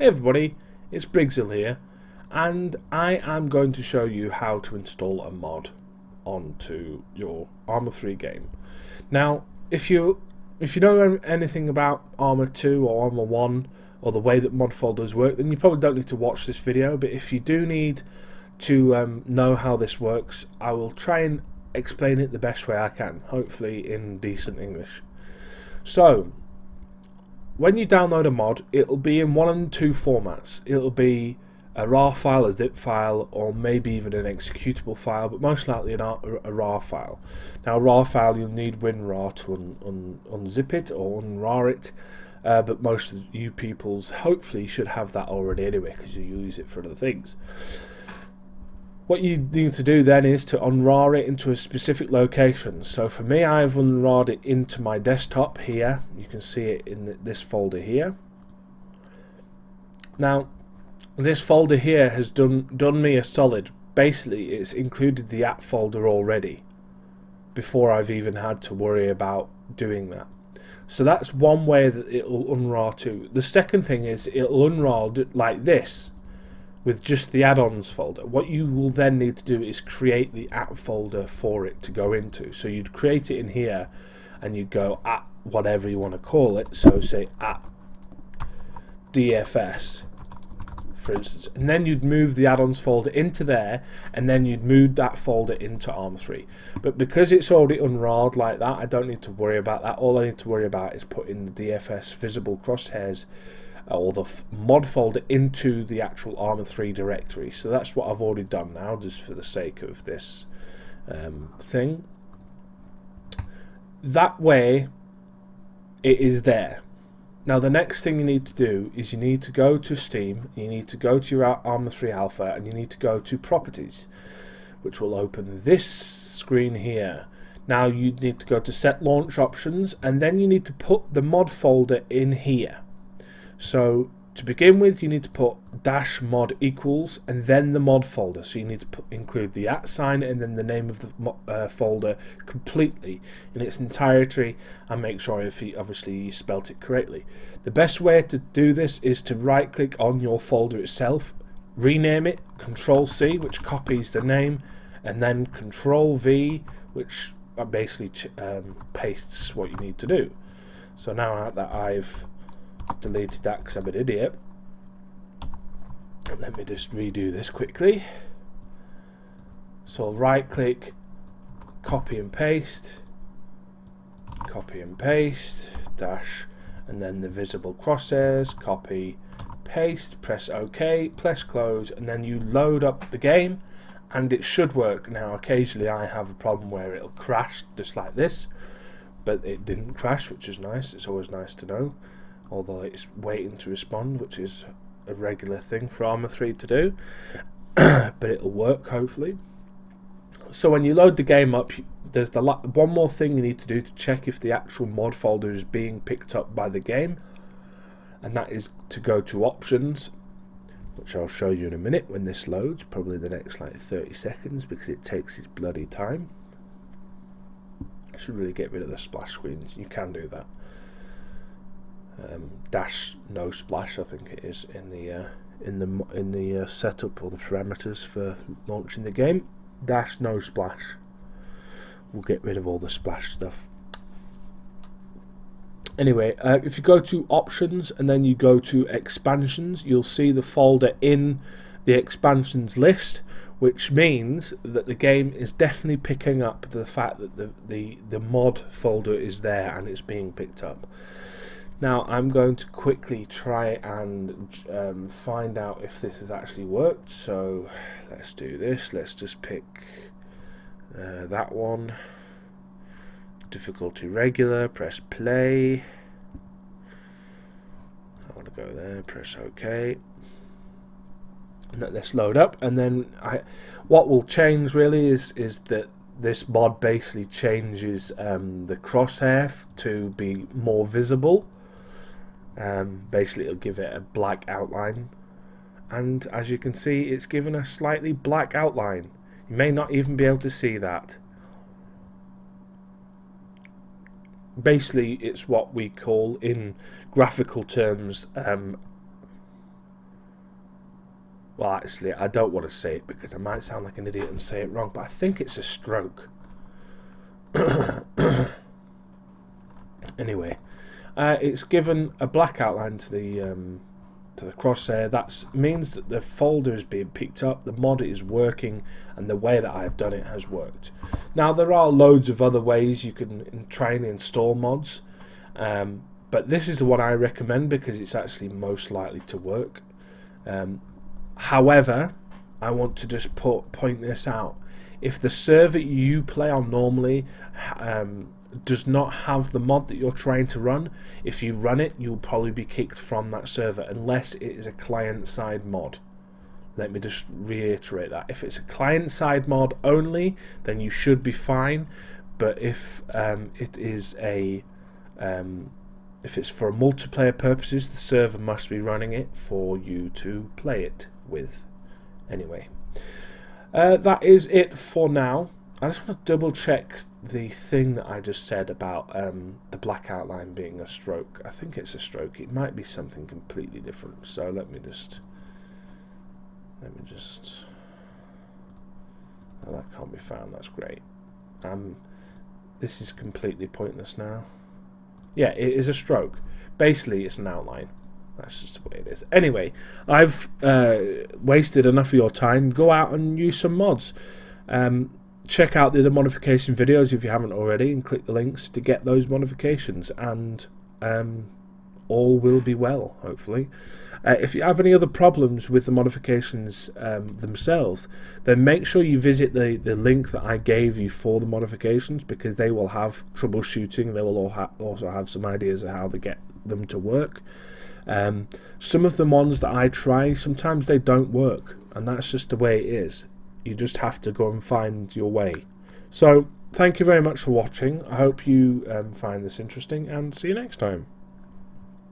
Hey everybody, it's Briggshill here, and I am going to show you how to install a mod onto your ArmA 3 game. Now, if you know anything about ArmA 2 or ArmA 1 or the way that mod folders work, then you probably don't need to watch this video, but if you do need to know how this works, I will try and explain it the best way I can, hopefully in decent English. So, when you download a mod, it'll be in one and two formats. It'll be a RAR file, a zip file, or maybe even an executable file, but most likely a RAR file. Now, a RAR file, you'll need WinRAR to unzip it or unRAR it, but most of you peoples hopefully should have that already anyway, because you use it for other things. What you need to do then is to unRAR it into a specific location. So for me, I've unRAR'd it into my desktop here. You can see it in this folder here. Now, this folder here has done me a solid. Basically, it's included the app folder already before I've even had to worry about doing that. So that's one way that it'll unRAR to. The second thing is it'll unRAR like this, with just the add-ons folder. What you will then need to do is create the app folder for it to go into. So you'd create it in here and you'd go at whatever you want to call it, so say at DFS for instance, and then you'd move the add-ons folder into there, and then you'd move that folder into ArmA 3. But because it's already unRAR'd like that, I don't need to worry about that. All I need to worry about is putting the DFS visible crosshairs or the mod folder into the actual ArmA 3 directory. So that's what I've already done now, just for the sake of this thing. That way it is there. Now the next thing you need to do is you need to go to Steam, you need to go to your ArmA 3 Alpha, and you need to go to Properties, which will open this screen here. Now you need to go to Set Launch Options, and then you need to put the mod folder in here. So to begin with, you need to put -mod equals and then the mod folder. So you need to include the @ and then the name of the folder completely in its entirety, and make sure obviously you spelt it correctly. The best way to do this is to right click on your folder itself, rename it, Control-C, which copies the name, and then Control-V, which basically pastes what you need to do. So now that I've deleted that because I'm an idiot, let me just redo this quickly. So right click, copy and paste, dash, and then the visible crosshairs, copy, paste, press OK, press close, and then you load up the game and it should work. Now occasionally I have a problem where it'll crash just like this, but it didn't crash, which is nice. It's always nice to know, although it's waiting to respond, which is a regular thing for ArmA 3 to do, but it'll work hopefully. So when you load the game up, there's one more thing you need to do to check if the actual mod folder is being picked up by the game, and that is to go to Options, which I'll show you in a minute when this loads, probably the next like 30 seconds because it takes its bloody time. I should really get rid of the splash screens. You can do that. Dash no splash, I think it is in the setup or the parameters for launching the game. Dash no splash will get rid of all the splash stuff. Anyway, if you go to Options and then you go to Expansions, you'll see the folder in the expansions list, which means that the game is definitely picking up the fact that the mod folder is there and it's being picked up. Now I'm going to quickly try and find out if this has actually worked. So let's do this. Let's just pick that one. Difficulty regular. Press play. I want to go there. Press OK. Let this load up, and then what will change really is that this mod basically changes the crosshair to be more visible. Basically it'll give it a black outline, and as you can see it's given a slightly black outline. You may not even be able to see that. Basically it's what we call in graphical terms Well, actually, I don't want to say it because I might sound like an idiot and say it wrong, but I think it's a stroke. Anyway, it's given a black outline to the crosshair. That means that the folder is being picked up, the mod is working, and the way that I've done it has worked. Now, there are loads of other ways you can try and install mods, but this is the one I recommend because it's actually most likely to work. However, I want to just point this out. If the server you play on normally does not have the mod that you're trying to run, if you run it, you'll probably be kicked from that server unless it is a client-side mod. Let me just reiterate that. If it's a client-side mod only, then you should be fine. But if it is if it's for multiplayer purposes, the server must be running it for you to play it with. Anyway, that is it for now. I just want to double check the thing that I just said about the black outline being a stroke. I think it's a stroke. It might be something completely different. So let me just. Oh, that can't be found. That's great. This is completely pointless now. Yeah, it is a stroke. Basically, it's an outline. That's just the way it is. Anyway, I've wasted enough of your time. Go out and use some mods. Check out the modification videos if you haven't already, and click the links to get those modifications, and all will be well, hopefully. If you have any other problems with the modifications themselves, then make sure you visit the link that I gave you for the modifications, because they will have troubleshooting. They will also have some ideas of how to get them to work. Some of the ones that I try, sometimes they don't work, and that's just the way it is. You just have to go and find your way. So thank you very much for watching. I hope you find this interesting, and see you next time.